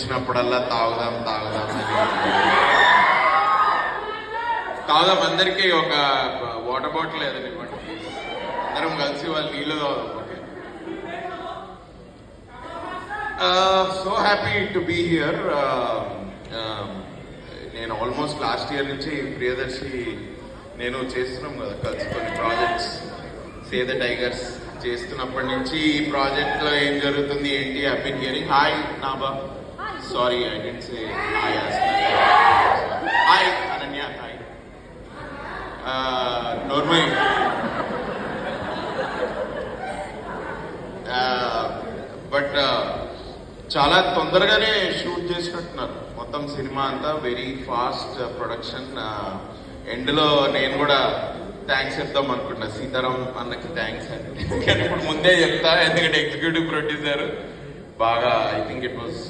వచ్చినప్పుడల్లా తాగుదాం తాగుదాం తాగుదాం, అందరికీ ఒక వాటర్ బాటిల్ ఏదని ఇవ్వండి, అందరం కలిసి వాళ్ళు నీళ్ళు తాగుదాం. Okay, so happy to be here. నేను ఆల్మోస్ట్ లాస్ట్ ఇయర్ నుంచి ప్రియదర్శి నేను చేస్తున్నాం కదా కలిసి కొన్ని ప్రాజెక్ట్స్, సేవ్ ద టైగర్స్ చేస్తున్నప్పటి నుంచి ఈ ప్రాజెక్ట్ లో ఏం జరుగుతుంది ఏంటి I been hearing. Hi Nabha, sorry I didn't say hi. Hi Ananya, hi Normai. But చాలా తొందరగానే షూట్ చేసినట్టున్నారు మొత్తం సినిమా అంతా, వెరీ ఫాస్ట్ ప్రొడక్షన్. ఎండ్లో నేను కూడా థ్యాంక్స్ చెప్తాం అనుకుంటున్నా సీతారాం అన్నకి థ్యాంక్స్ అని, కానీ ఇప్పుడు ముందే చెప్తా ఎందుకంటే ఎగ్జిక్యూటివ్ ప్రొడ్యూసర్ బాగా ఐ థింక్ ఇట్ వాస్